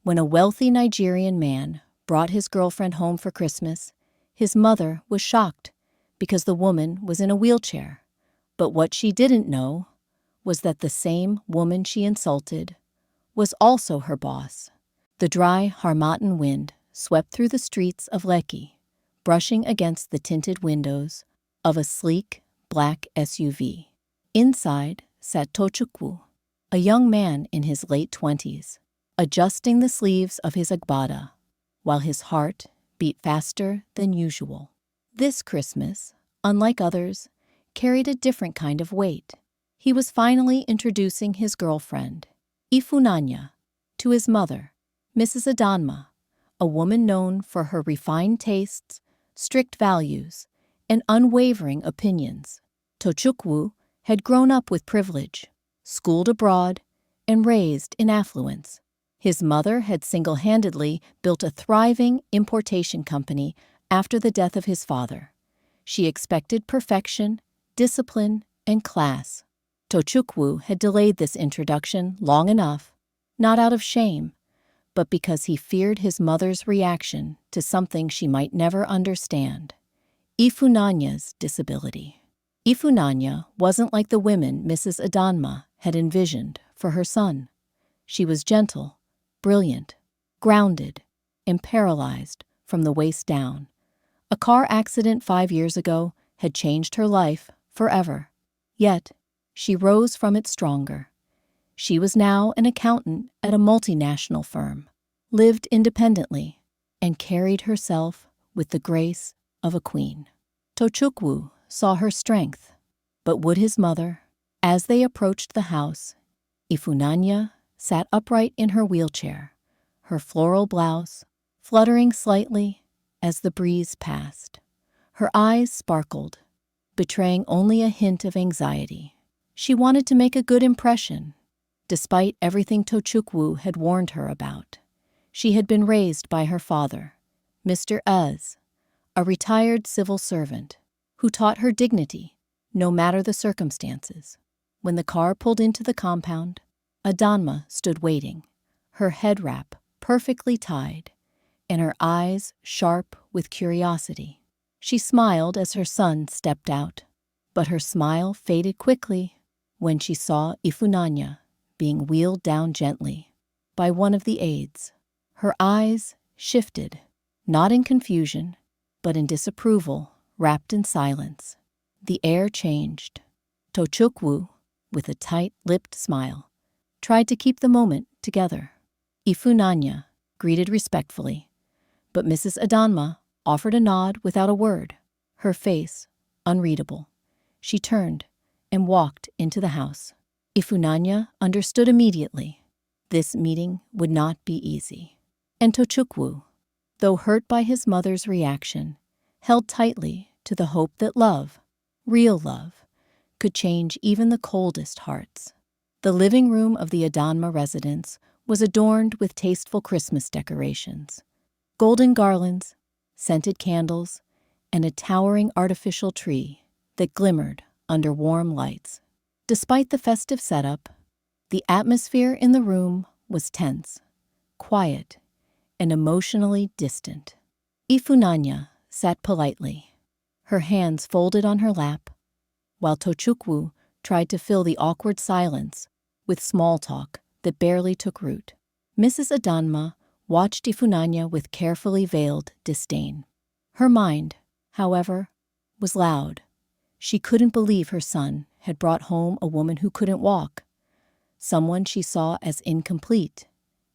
When a wealthy Nigerian man brought his girlfriend home for Christmas, his mother was shocked because the woman was in a wheelchair. But what she didn't know was that the same woman she insulted was also her boss. The dry Harmattan wind swept through the streets of Lekki, brushing against the tinted windows of a sleek black SUV. Inside sat Tochukwu, a young man in his late 20s, adjusting the sleeves of his agbada, while his heart beat faster than usual. This Christmas, unlike others, carried a different kind of weight. He was finally introducing his girlfriend, Ifunanya, to his mother, Mrs. Adanma, a woman known for her refined tastes, strict values, and unwavering opinions. Tochukwu had grown up with privilege, schooled abroad, and raised in affluence. His mother had single-handedly built a thriving importation company after the death of his father. She expected perfection, discipline, and class. Tochukwu had delayed this introduction long enough, not out of shame, but because he feared his mother's reaction to something she might never understand: Ifunanya's disability. Ifunanya wasn't like the women Mrs. Adanma had envisioned for her son. She was gentle, brilliant, grounded, and paralyzed from the waist down. A car accident 5 years ago had changed her life forever. Yet, she rose from it stronger. She was now an accountant at a multinational firm, lived independently, and carried herself with the grace of a queen. Tochukwu saw her strength, but would his mother? As they approached the house, Ifunanya sat upright in her wheelchair, her floral blouse fluttering slightly as the breeze passed. Her eyes sparkled, betraying only a hint of anxiety. She wanted to make a good impression, despite everything Tochukwu had warned her about. She had been raised by her father, Mr. Az, a retired civil servant, who taught her dignity, no matter the circumstances. When the car pulled into the compound, Adanma stood waiting, her head wrap perfectly tied, and her eyes sharp with curiosity. She smiled as her son stepped out, but her smile faded quickly when she saw Ifunanya being wheeled down gently by one of the aides. Her eyes shifted, not in confusion, but in disapproval wrapped in silence. The air changed. Tochukwu, with a tight-lipped smile, tried to keep the moment together. Ifunanya greeted respectfully, but Mrs. Adanma offered a nod without a word, her face unreadable. She turned and walked into the house. Ifunanya understood immediately. This meeting would not be easy. And Tochukwu, though hurt by his mother's reaction, held tightly to the hope that love, real love, could change even the coldest hearts. The living room of the Adanma residence was adorned with tasteful Christmas decorations, golden garlands, scented candles, and a towering artificial tree that glimmered under warm lights. Despite the festive setup, the atmosphere in the room was tense, quiet, and emotionally distant. Ifunanya sat politely, her hands folded on her lap, while Tochukwu tried to fill the awkward silence with small talk that barely took root. Mrs. Adanma watched Ifunanya with carefully veiled disdain. Her mind, however, was loud. She couldn't believe her son had brought home a woman who couldn't walk, someone she saw as incomplete,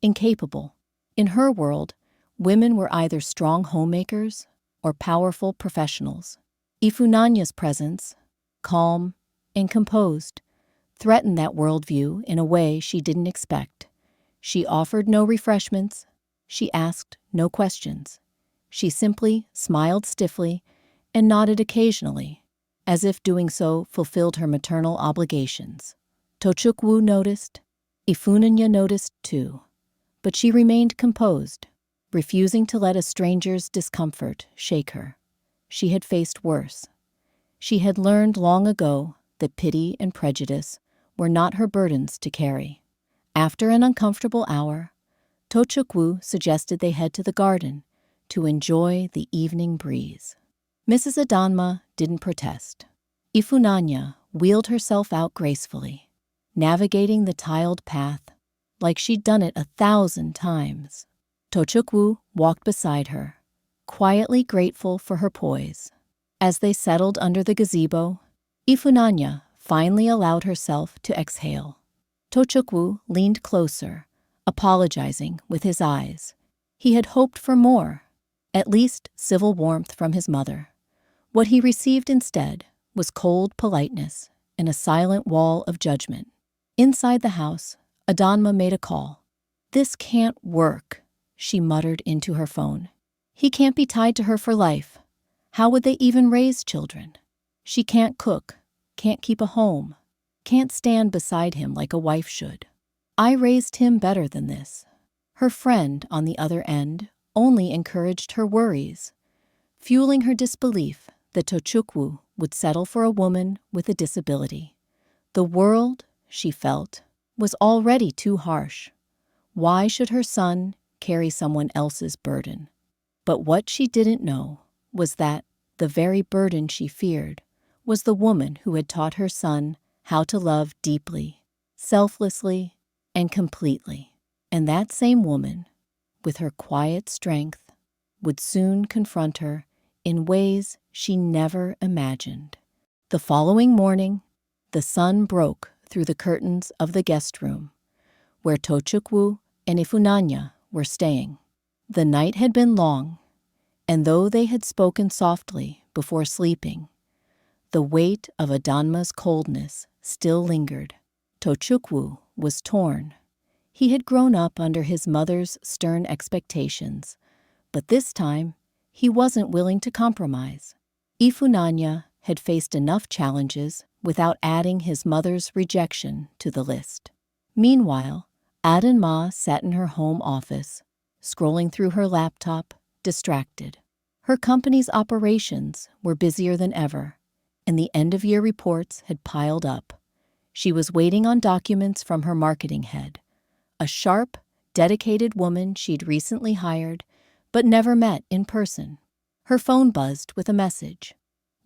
incapable. In her world, women were either strong homemakers or powerful professionals. Ifunanya's presence, calm and composed, threatened that worldview in a way she didn't expect. She offered no refreshments. She asked no questions. She simply smiled stiffly and nodded occasionally, as if doing so fulfilled her maternal obligations. Tochukwu noticed. Ifunanya noticed too, but she remained composed, refusing to let a stranger's discomfort shake her. She had faced worse. She had learned long ago that pity and prejudice were not her burdens to carry. After an uncomfortable hour, Tochukwu suggested they head to the garden to enjoy the evening breeze. Mrs. Adanma didn't protest. Ifunanya wheeled herself out gracefully, navigating the tiled path like she'd done it 1,000 times. Tochukwu walked beside her, quietly grateful for her poise. As they settled under the gazebo, Ifunanya finally allowed herself to exhale. Tochukwu leaned closer, apologizing with his eyes. He had hoped for more, at least civil warmth from his mother. What he received instead was cold politeness and a silent wall of judgment. Inside the house, Adanma made a call. "This can't work," she muttered into her phone. "He can't be tied to her for life. How would they even raise children? She can't cook, can't keep a home, can't stand beside him like a wife should. I raised him better than this." Her friend on the other end only encouraged her worries, fueling her disbelief that Tochukwu would settle for a woman with a disability. The world, she felt, was already too harsh. Why should her son carry someone else's burden? But what she didn't know was that the very burden she feared was the woman who had taught her son how to love deeply, selflessly, and completely. And that same woman, with her quiet strength, would soon confront her in ways she never imagined. The following morning, the sun broke through the curtains of the guest room, where Tochukwu and Ifunanya were staying. The night had been long, and though they had spoken softly before sleeping, the weight of Adanma's coldness still lingered. Tochukwu was torn. He had grown up under his mother's stern expectations, but this time he wasn't willing to compromise. Ifunanya had faced enough challenges without adding his mother's rejection to the list. Meanwhile, Adanma sat in her home office, scrolling through her laptop, distracted. Her company's operations were busier than ever, and the end-of-year reports had piled up. She was waiting on documents from her marketing head, a sharp, dedicated woman she'd recently hired but never met in person. Her phone buzzed with a message.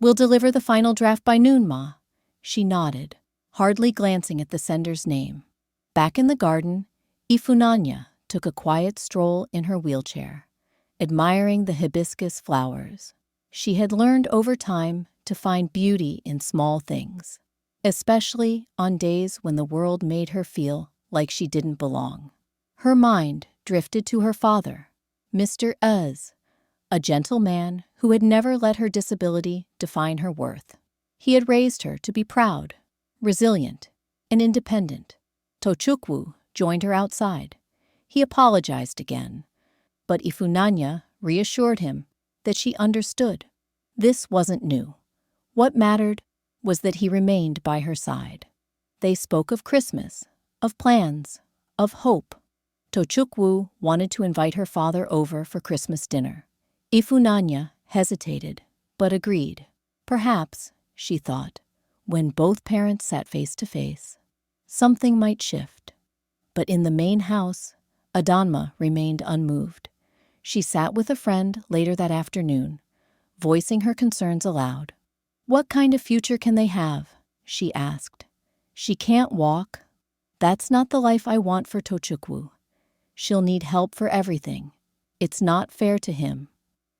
"We'll deliver the final draft by noon, Ma." She nodded, hardly glancing at the sender's name. Back in the garden, Ifunanya took a quiet stroll in her wheelchair, admiring the hibiscus flowers. She had learned over time to find beauty in small things, especially on days when the world made her feel like she didn't belong. Her mind drifted to her father, Mr. Uz, a gentle man who had never let her disability define her worth. He had raised her to be proud, resilient, and independent. Tochukwu joined her outside. He apologized again, but Ifunanya reassured him that she understood. This wasn't new. What mattered was that he remained by her side. They spoke of Christmas, of plans, of hope. Tochukwu wanted to invite her father over for Christmas dinner. Ifunanya hesitated, but agreed. Perhaps, she thought, when both parents sat face to face, something might shift. But in the main house, Adanma remained unmoved. She sat with a friend later that afternoon, voicing her concerns aloud. "What kind of future can they have?" she asked. "She can't walk. That's not the life I want for Tochukwu. She'll need help for everything. It's not fair to him."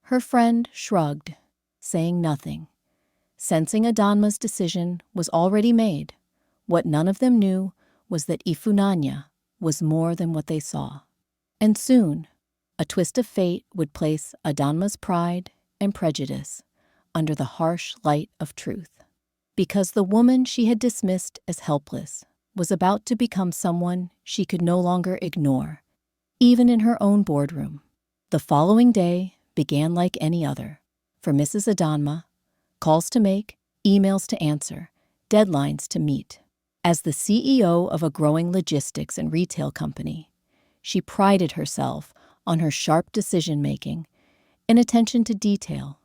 Her friend shrugged, saying nothing. Sensing Adanma's decision was already made, what none of them knew was that Ifunanya was more than what they saw. And soon, a twist of fate would place Adanma's pride and prejudice under the harsh light of truth. Because the woman she had dismissed as helpless was about to become someone she could no longer ignore, even in her own boardroom. The following day began like any other. For Mrs. Adanma, calls to make, emails to answer, deadlines to meet. As the CEO of a growing logistics and retail company, she prided herself on her sharp decision-making and attention to detail.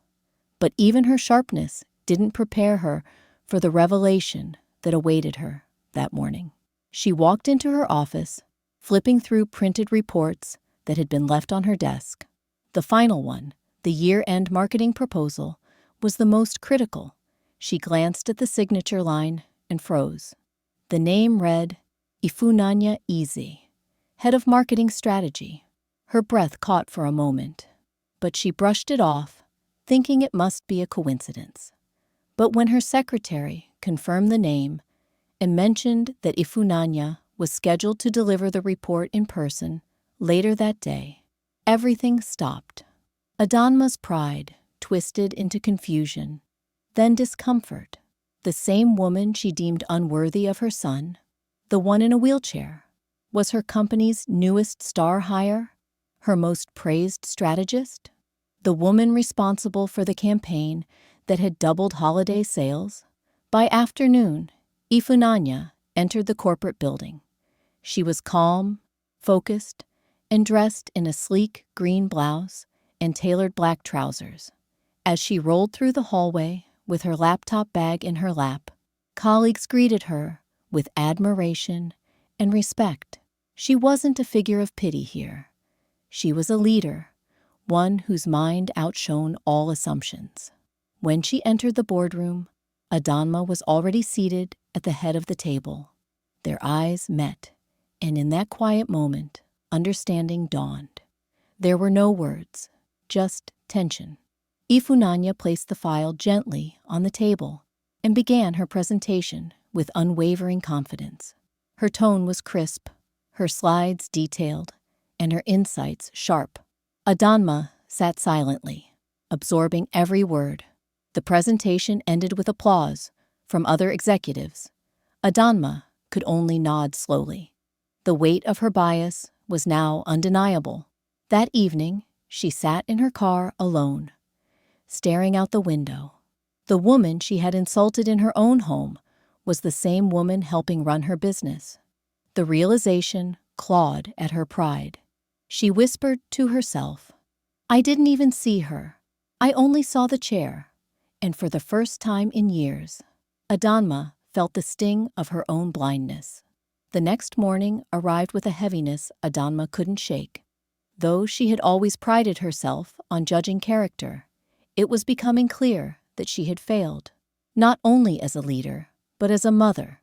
But even her sharpness didn't prepare her for the revelation that awaited her that morning. She walked into her office, flipping through printed reports, that had been left on her desk. The final one, the year-end marketing proposal, was the most critical. She glanced at the signature line and froze. The name read, Ifunanya Eze, Head of Marketing Strategy. Her breath caught for a moment, but she brushed it off, thinking it must be a coincidence. But when her secretary confirmed the name and mentioned that Ifunanya was scheduled to deliver the report in person later that day, everything stopped. Adanma's pride twisted into confusion, then discomfort. The same woman she deemed unworthy of her son, the one in a wheelchair, was her company's newest star hire, her most praised strategist, the woman responsible for the campaign that had doubled holiday sales. By afternoon, Ifunanya entered the corporate building. She was calm, focused, and dressed in a sleek green blouse and tailored black trousers. As she rolled through the hallway with her laptop bag in her lap, colleagues greeted her with admiration and respect. She wasn't a figure of pity here. She was a leader, one whose mind outshone all assumptions. When she entered the boardroom, Adanma was already seated at the head of the table. Their eyes met, and in that quiet moment, understanding dawned. There were no words, just tension. Ifunanya placed the file gently on the table and began her presentation with unwavering confidence. Her tone was crisp, her slides detailed, and her insights sharp. Adanma sat silently, absorbing every word. The presentation ended with applause from other executives. Adanma could only nod slowly. The weight of her bias was now undeniable. That evening, she sat in her car alone, staring out the window. The woman she had insulted in her own home was the same woman helping run her business. The realization clawed at her pride. She whispered to herself, "I didn't even see her. I only saw the chair." And for the first time in years, Adanma felt the sting of her own blindness. The next morning arrived with a heaviness Adanma couldn't shake. Though she had always prided herself on judging character, it was becoming clear that she had failed, not only as a leader, but as a mother.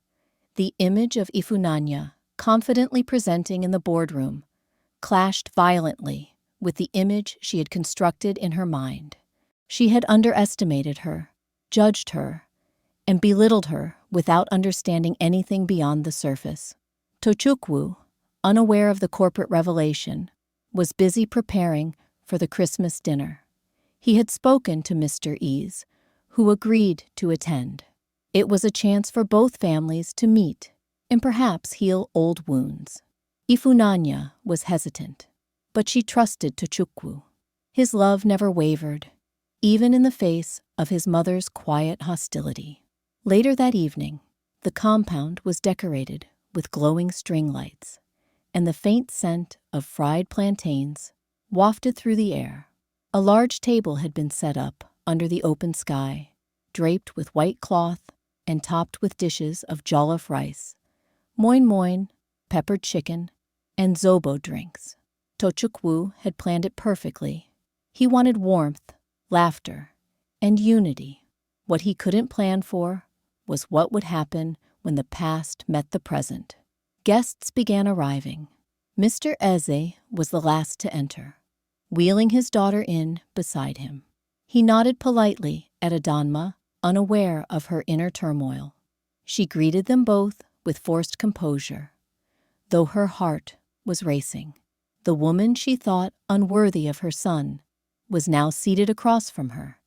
The image of Ifunanya, confidently presenting in the boardroom, clashed violently with the image she had constructed in her mind. She had underestimated her, judged her, and belittled her without understanding anything beyond the surface. Tochukwu, unaware of the corporate revelation, was busy preparing for the Christmas dinner. He had spoken to Mr. Ease, who agreed to attend. It was a chance for both families to meet and perhaps heal old wounds. Ifunanya was hesitant, but she trusted Tochukwu. His love never wavered, even in the face of his mother's quiet hostility. Later that evening, the compound was decorated with glowing string lights, and the faint scent of fried plantains wafted through the air. A large table had been set up under the open sky, draped with white cloth and topped with dishes of jollof rice, moin moin, peppered chicken, and zobo drinks. Tochukwu had planned it perfectly. He wanted warmth, laughter, and unity. What he couldn't plan for was what would happen when the past met the present. Guests began arriving. Mr. Eze was the last to enter, wheeling his daughter in beside him. He nodded politely at Adanma, unaware of her inner turmoil. She greeted them both with forced composure, though her heart was racing. The woman she thought unworthy of her son was now seated across from her,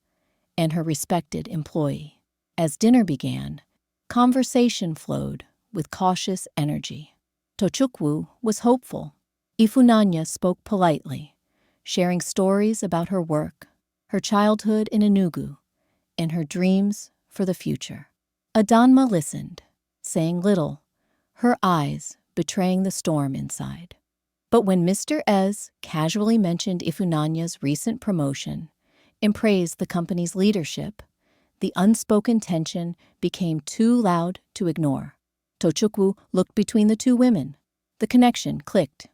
and her respected employee. As dinner began, conversation flowed with cautious energy. Tochukwu was hopeful. Ifunanya spoke politely, sharing stories about her work, her childhood in Enugu, and her dreams for the future. Adanma listened, saying little, her eyes betraying the storm inside. But when Mr. Ez casually mentioned Ifunanya's recent promotion and praised the company's leadership, the unspoken tension became too loud to ignore. Tochukwu looked between the two women. The connection clicked.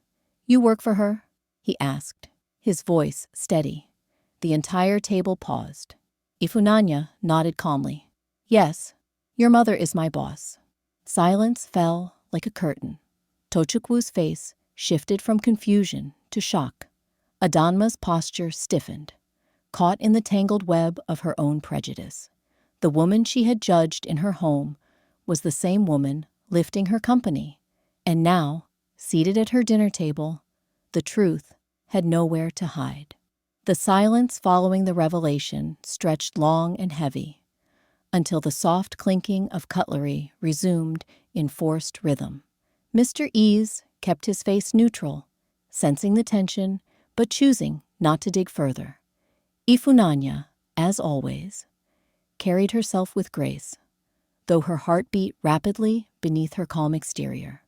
"You work for her?" he asked, his voice steady. The entire table paused. Ifunanya nodded calmly. Yes, your mother is my boss. Silence fell like a curtain. Tochukwu's face shifted from confusion to shock. Adanma's posture stiffened, caught in the tangled web of her own prejudice. The woman she had judged in her home was the same woman lifting her company, and now, seated at her dinner table, the truth had nowhere to hide. The silence following the revelation stretched long and heavy, until the soft clinking of cutlery resumed in forced rhythm. Mr. Ease kept his face neutral, sensing the tension but choosing not to dig further. Ifunanya, as always, carried herself with grace, though her heart beat rapidly beneath her calm exterior.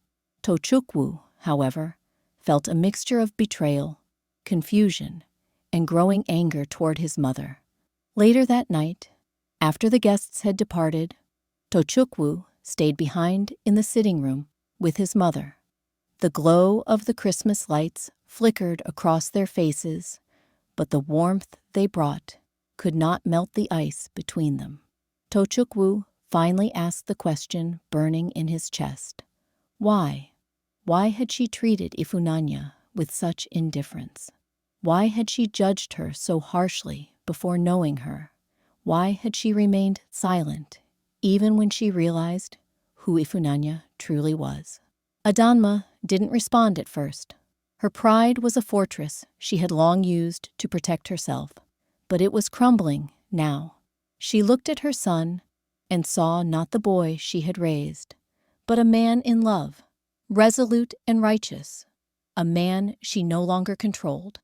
Tochukwu, however, felt a mixture of betrayal, confusion, and growing anger toward his mother. Later that night, after the guests had departed, Tochukwu stayed behind in the sitting room with his mother. The glow of the Christmas lights flickered across their faces, but the warmth they brought could not melt the ice between them. Tochukwu finally asked the question burning in his chest. Why? Why had she treated Ifunanya with such indifference? Why had she judged her so harshly before knowing her? Why had she remained silent, even when she realized who Ifunanya truly was? Adanma didn't respond at first. Her pride was a fortress she had long used to protect herself, but it was crumbling now. She looked at her son and saw not the boy she had raised, but a man in love, resolute and righteous, a man she no longer controlled.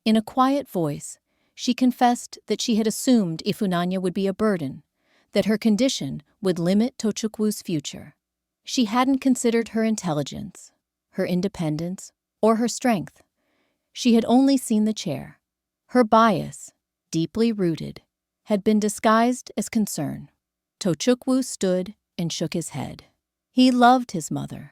In a quiet voice, she confessed that she had assumed Ifunanya would be a burden, that her condition would limit Tochukwu's future. She hadn't considered her intelligence, her independence, or her strength. She had only seen the chair. Her bias, deeply rooted, had been disguised as concern. Tochukwu stood and shook his head. He loved his mother,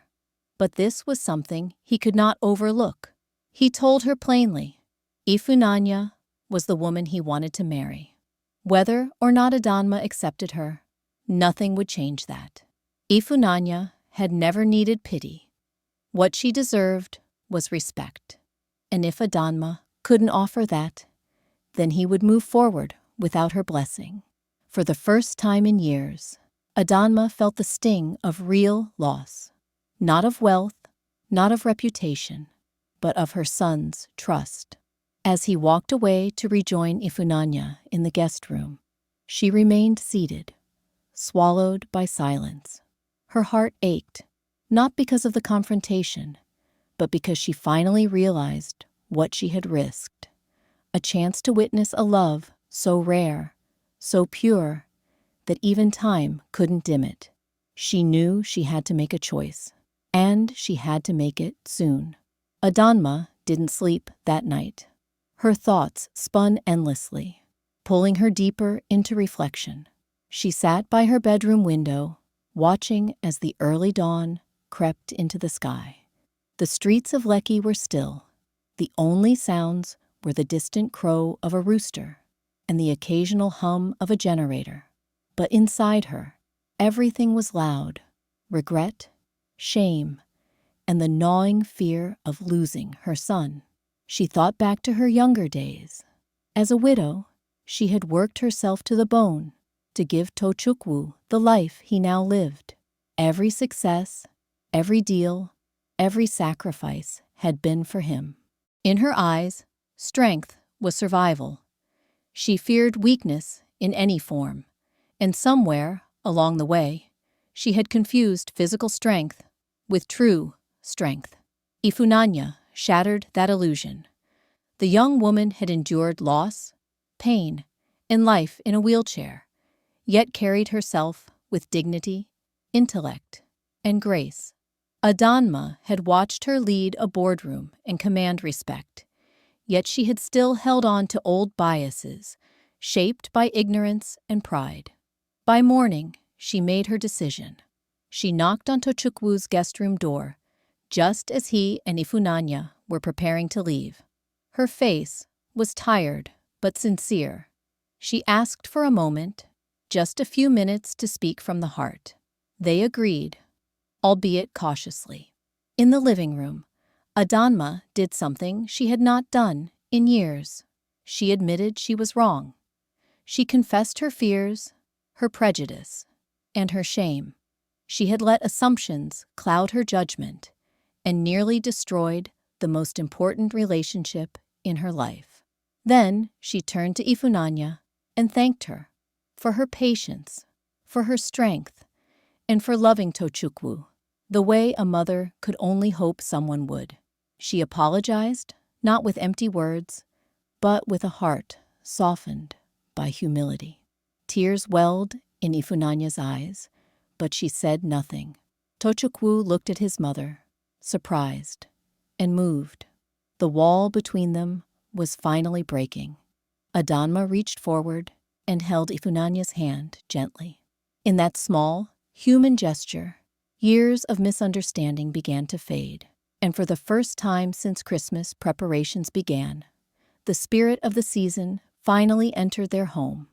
but this was something he could not overlook. He told her plainly, Ifunanya was the woman he wanted to marry. Whether or not Adanma accepted her, nothing would change that. Ifunanya had never needed pity. What she deserved was respect. And if Adanma couldn't offer that, then he would move forward without her blessing. For the first time in years, Adanma felt the sting of real loss. Not of wealth, not of reputation, but of her son's trust. As he walked away to rejoin Ifunanya in the guest room, she remained seated, swallowed by silence. Her heart ached, not because of the confrontation, but because she finally realized what she had risked. A chance to witness a love so rare, so pure, that even time couldn't dim it. She knew she had to make a choice, and she had to make it soon. Adanma didn't sleep that night. Her thoughts spun endlessly, pulling her deeper into reflection. She sat by her bedroom window, watching as the early dawn crept into the sky. The streets of Lekki were still. The only sounds were the distant crow of a rooster and the occasional hum of a generator. But inside her, everything was loud: regret, shame, and the gnawing fear of losing her son. She thought back to her younger days. As a widow, she had worked herself to the bone to give Tochukwu the life he now lived. Every success, every deal, every sacrifice had been for him. In her eyes, strength was survival. She feared weakness in any form, and somewhere along the way, she had confused physical strength with true strength. Ifunanya shattered that illusion. The young woman had endured loss, pain, and life in a wheelchair, yet carried herself with dignity, intellect, and grace. Adanma had watched her lead a boardroom and command respect, yet she had still held on to old biases, shaped by ignorance and pride. By morning, she made her decision. She knocked on Tochukwu's guest room door, just as he and Ifunanya were preparing to leave. Her face was tired but sincere. She asked for a moment, just a few minutes to speak from the heart. They agreed, albeit cautiously. In the living room, Adanma did something she had not done in years. She admitted she was wrong. She confessed her fears, her prejudice, and her shame. She had let assumptions cloud her judgment and nearly destroyed the most important relationship in her life. Then she turned to Ifunanya and thanked her for her patience, for her strength, and for loving Tochukwu the way a mother could only hope someone would. She apologized, not with empty words, but with a heart softened by humility. Tears welled in Ifunanya's eyes, but she said nothing. Tochukwu looked at his mother, surprised and moved. The wall between them was finally breaking. Adanma reached forward and held Ifunanya's hand gently. In that small, human gesture, years of misunderstanding began to fade, and for the first time since Christmas preparations began, the spirit of the season finally entered their home,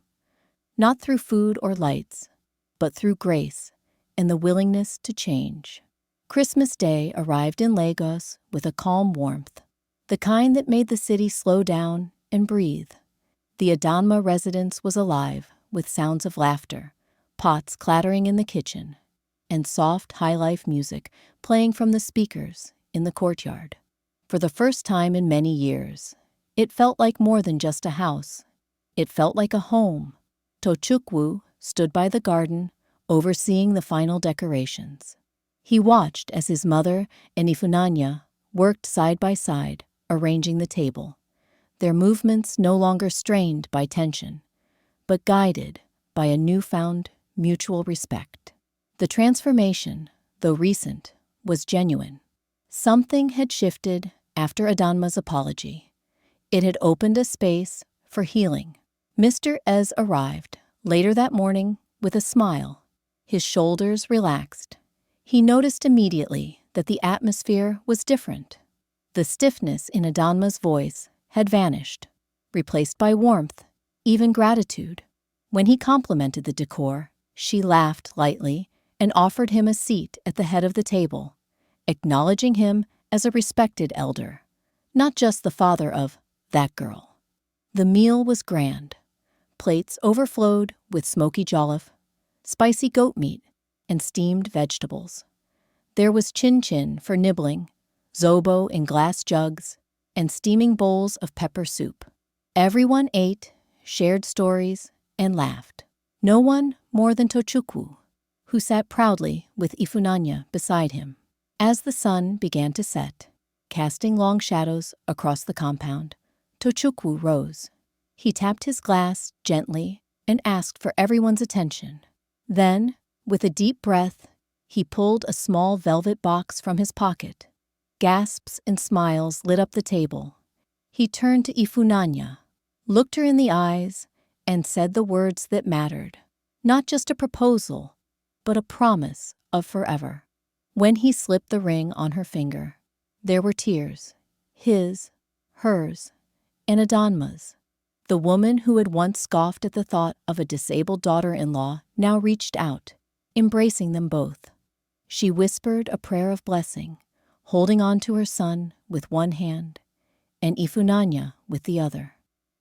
not through food or lights, but through grace and the willingness to change. Christmas Day arrived in Lagos with a calm warmth, the kind that made the city slow down and breathe. The Adanma residence was alive with sounds of laughter, pots clattering in the kitchen, and soft high-life music playing from the speakers in the courtyard. For the first time in many years, it felt like more than just a house. It felt like a home. Tochukwu stood by the garden, overseeing the final decorations. He watched as his mother and Ifunanya worked side by side, arranging the table, their movements no longer strained by tension, but guided by a newfound mutual respect. The transformation, though recent, was genuine. Something had shifted after Adanma's apology. It had opened a space for healing. Mr. Ez arrived later that morning with a smile, his shoulders relaxed. He noticed immediately that the atmosphere was different. The stiffness in Adanma's voice had vanished, replaced by warmth, even gratitude. When he complimented the decor, she laughed lightly and offered him a seat at the head of the table, acknowledging him as a respected elder, not just the father of that girl. The meal was grand. Plates overflowed with smoky jollof, spicy goat meat, and steamed vegetables. There was chin-chin for nibbling, zobo in glass jugs, and steaming bowls of pepper soup. Everyone ate, shared stories, and laughed. No one more than Tochukwu, who sat proudly with Ifunanya beside him. As the sun began to set, casting long shadows across the compound, Tochukwu rose. He tapped his glass gently and asked for everyone's attention. Then, with a deep breath, he pulled a small velvet box from his pocket. Gasps and smiles lit up the table. He turned to Ifunanya, looked her in the eyes, and said the words that mattered. Not just a proposal, but a promise of forever. When he slipped the ring on her finger, there were tears, his, hers, and Adanma's. The woman who had once scoffed at the thought of a disabled daughter-in-law now reached out, embracing them both. She whispered a prayer of blessing, holding on to her son with one hand and Ifunanya with the other.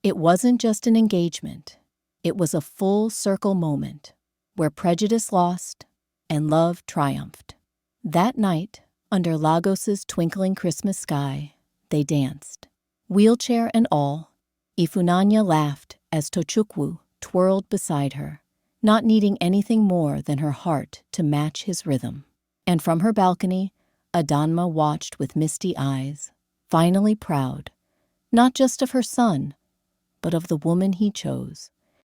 It wasn't just an engagement. It was a full-circle moment where prejudice lost and love triumphed. That night, under Lagos's twinkling Christmas sky, they danced. Wheelchair and all, Ifunanya laughed as Tochukwu twirled beside her, not needing anything more than her heart to match his rhythm. And from her balcony, Adanma watched with misty eyes, finally proud, not just of her son, but of the woman he chose.